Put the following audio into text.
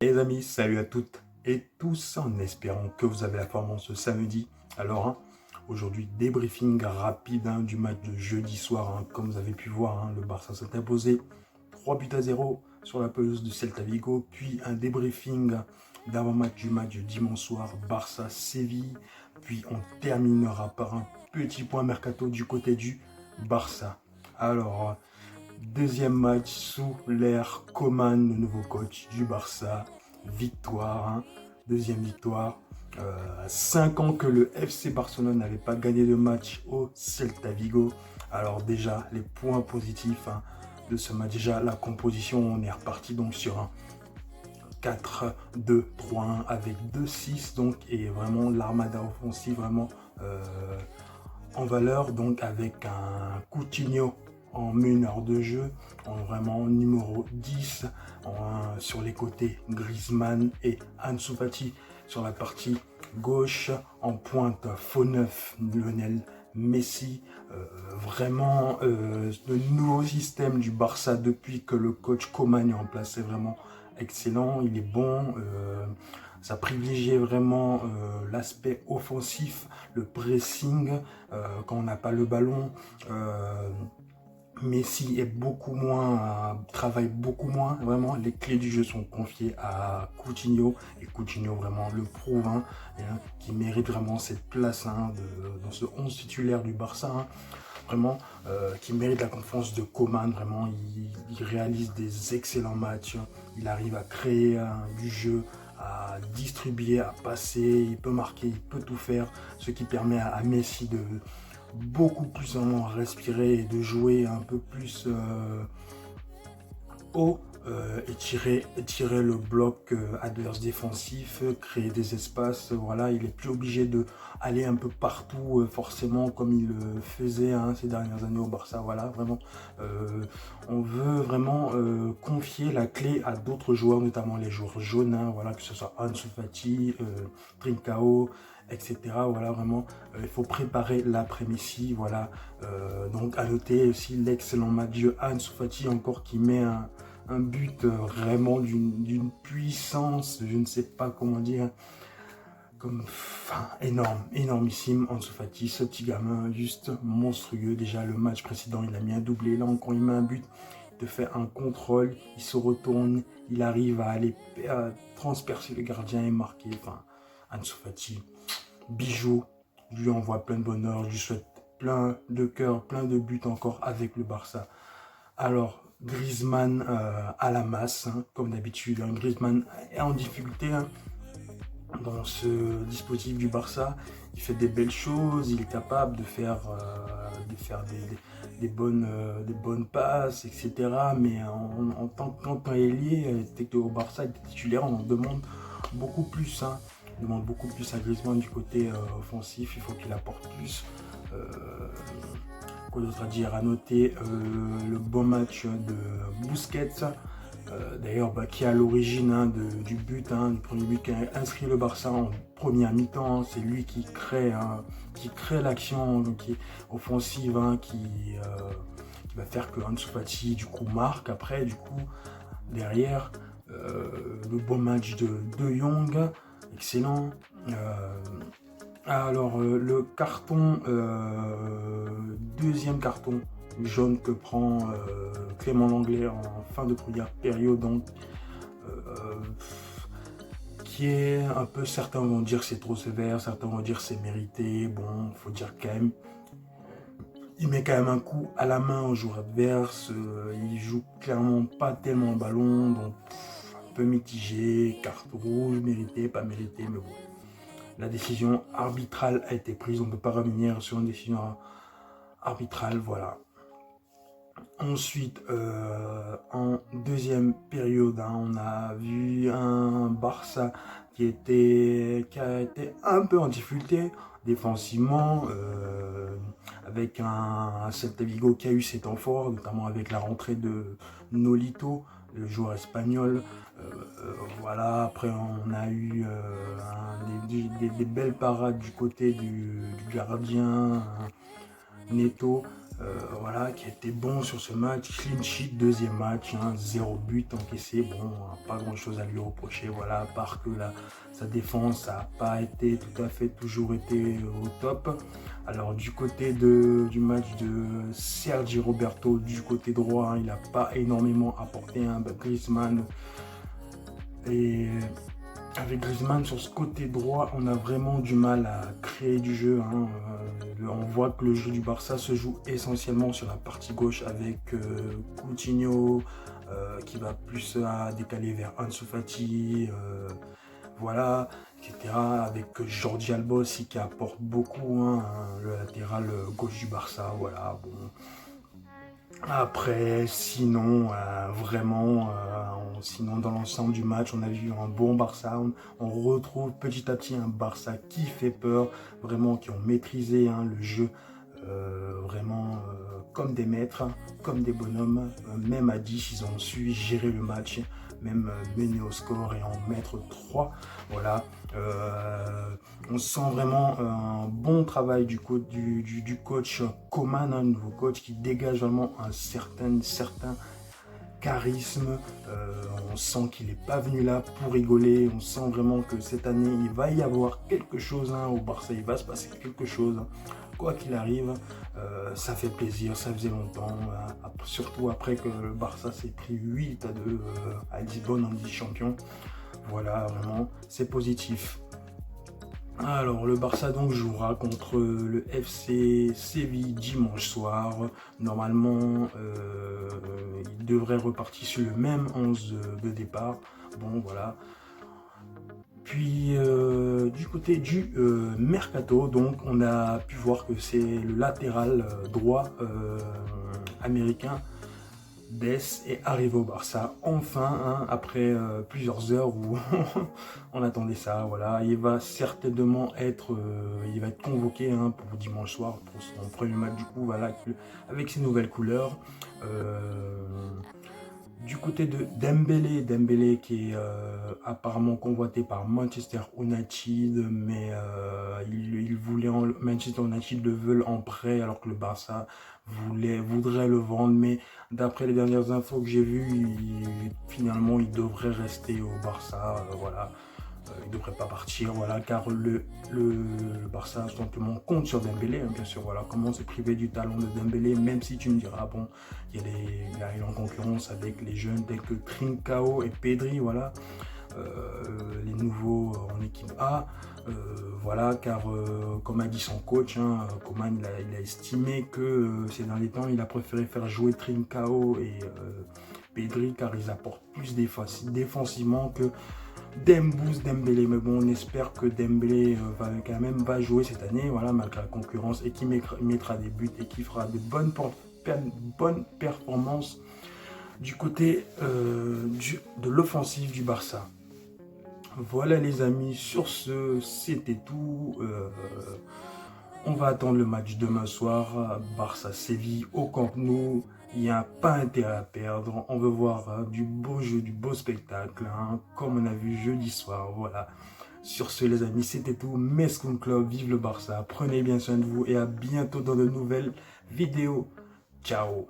Les amis, salut à toutes et tous, en espérant que vous avez la forme en ce samedi. Alors, aujourd'hui, débriefing rapide du match de jeudi soir. Comme vous avez pu voir, le Barça s'est imposé 3-0 sur la pelouse de Celta Vigo. Puis un débriefing d'avant-match du match de dimanche soir, Barça-Séville. Puis on terminera par un petit point mercato du côté du Barça. Alors, deuxième match sous l'ère Koeman, le nouveau coach du Barça. Victoire, deuxième victoire. 5 ans que le FC Barcelone n'avait pas gagné de match au Celta Vigo. Alors déjà, les points positifs de ce match, déjà la composition, on est reparti donc sur un 4-2-3-1 avec 2-6 donc, et vraiment l'armada offensive vraiment en valeur, donc avec un Coutinho en meneur de jeu, en vraiment numéro 10, sur les côtés Griezmann et Ansu Fati sur la partie gauche, en pointe faux neuf Lionel Messi. Vraiment le nouveau système du Barça depuis que le coach Koeman est en place, c'est vraiment excellent, il est bon. Ça privilégie vraiment l'aspect offensif, le pressing, quand on n'a pas le ballon. Messi est beaucoup moins, travaille beaucoup moins, vraiment les clés du jeu sont confiées à Coutinho, et Coutinho vraiment le prouve, qui mérite vraiment cette place dans ce 11 titulaire du Barça, vraiment qui mérite la confiance de Koeman. Vraiment il réalise des excellents matchs, il arrive à créer du jeu, à distribuer, à passer, il peut marquer, il peut tout faire, ce qui permet à Messi de beaucoup plus respirer et de jouer un peu plus haut, et tirer le bloc adverse défensif, créer des espaces. Voilà, il est plus obligé de aller un peu partout forcément comme il le faisait ces dernières années au Barça. Voilà, vraiment, on veut vraiment confier la clé à d'autres joueurs, notamment les joueurs jaunes, voilà, que ce soit Ansu Fati, Trincao, etc. Voilà, vraiment, il faut préparer l'après-Messi. Voilà, donc à noter aussi l'excellent match de Ansu Fati, encore qui met un but vraiment d'une puissance, je ne sais pas comment dire, comme énorme, énormissime. Ansu Fati, ce petit gamin, juste monstrueux. Déjà le match précédent, il a mis un doublé. Là encore, il met un but, il te fait un contrôle, il se retourne, il arrive à aller transpercer le gardien et marquer. Ansu Fati, bijou. Je lui envoie plein de bonheur, je lui souhaite plein de cœur, plein de buts encore avec le Barça. Alors, Griezmann à la masse, comme d'habitude. Griezmann est en difficulté dans ce dispositif du Barça. Il fait des belles choses, il est capable de faire des bonnes passes, etc. Mais en tant qu'ailier, au Barça, il est titulaire, on en demande beaucoup plus. On demande beaucoup plus à Griezmann du côté offensif, il faut qu'il apporte plus. Quoi d'autre à dire? À noter le bon match de Busquets, d'ailleurs qui est à l'origine du but, du premier but qui a inscrit le Barça en première mi-temps. C'est lui qui crée l'action qui est offensive, qui va faire que Ansu Fati du coup marque. Après du coup derrière, le bon match de Jong, excellent. Alors, le carton, deuxième carton jaune que prend Clément Lenglet en fin de première période, donc, qui est un peu, certains vont dire que c'est trop sévère, certains vont dire que c'est mérité. Bon, faut dire quand même, il met quand même un coup à la main au joueur adverse, il joue clairement pas tellement le ballon, donc un peu mitigé, carte rouge, mérité, pas mérité, mais bon. La décision arbitrale a été prise, on ne peut pas revenir sur une décision arbitrale, voilà. Ensuite, en deuxième période, on a vu un Barça qui a été un peu en difficulté défensivement, avec un Celta Vigo qui a eu ses temps forts, notamment avec la rentrée de Nolito, le joueur espagnol. Voilà, après on a eu des belles parades du côté du gardien Neto. voilà, qui a été bon sur ce match. Clean sheet, deuxième match, hein, 0 but encaissé. Bon, pas grand chose à lui reprocher, voilà, à part que sa défense n'a pas été tout à fait toujours été au top. Alors du côté du match de Sergi Roberto, du côté droit, hein, il n'a pas énormément apporté, hein, Griezmann. Et avec Griezmann sur ce côté droit, on a vraiment du mal à créer du jeu, hein. On voit que le jeu du Barça se joue essentiellement sur la partie gauche avec Coutinho qui va plus décaler vers Ansu Fati, voilà, etc. Avec Jordi Alba aussi qui apporte beaucoup, hein, le latéral gauche du Barça, voilà. Bon. Après, sinon, sinon dans l'ensemble du match, on a vu un bon Barça. On retrouve petit à petit un Barça qui fait peur, vraiment qui ont maîtrisé, hein, le jeu, vraiment comme des maîtres, comme des bonhommes. Même à 10, ils ont su gérer le match, même mener au score et en mettre 3. Voilà. On sent vraiment un bon travail du coach Koeman, un nouveau coach qui dégage vraiment un certain charisme. On sent qu'il n'est pas venu là pour rigoler. On sent vraiment que cette année, il va y avoir quelque chose, hein, au Barça. Il va se passer quelque chose. Quoi qu'il arrive, ça fait plaisir, ça faisait longtemps, hein, surtout après que le Barça s'est pris 8-2 à Lisbonne en Ligue des Champions. Voilà, vraiment, c'est positif. Alors, le Barça donc jouera contre le FC Séville dimanche soir. Normalement, il devrait repartir sur le même 11 de départ. Bon, voilà. Puis, du côté du Mercato, donc, on a pu voir que c'est le latéral droit américain Dest est arrivé au Barça enfin, hein, après plusieurs heures où on attendait ça. Voilà, il va certainement être, convoqué, hein, pour dimanche soir pour son premier match, du coup, voilà, avec ses nouvelles couleurs. Du côté de Dembélé qui est apparemment convoité par Manchester United, mais Manchester United le veulent en prêt alors que le Barça voudrait le vendre, mais d'après les dernières infos que j'ai vues, finalement il devrait rester au Barça, voilà. Il ne devrait pas partir, voilà, car le Barça tout simplement compte sur Dembélé, hein, bien sûr. Voilà, comment se priver du talent de Dembélé, même si tu me diras, bon, il arrive en concurrence avec les jeunes tels que Trincao et Pedri, voilà, les nouveaux en équipe A, voilà, car comme a dit son coach, hein, Koeman, il a estimé que ces derniers temps, il a préféré faire jouer Trincao et Pedri, car ils apportent plus défensivement que Dembélé. Mais bon, on espère que Dembélé va jouer cette année, voilà, malgré la concurrence, et qui mettra des buts et qui fera de bonnes performances du côté de l'offensive du Barça. Voilà les amis, sur ce, c'était tout. On va attendre le match demain soir, Barça-Séville au Camp Nou. Il n'y a pas intérêt à perdre. On veut voir du beau jeu, du beau spectacle, hein, comme on a vu jeudi soir. Voilà. Sur ce, les amis, c'était tout. Mescoun Club, vive le Barça. Prenez bien soin de vous et à bientôt dans de nouvelles vidéos. Ciao.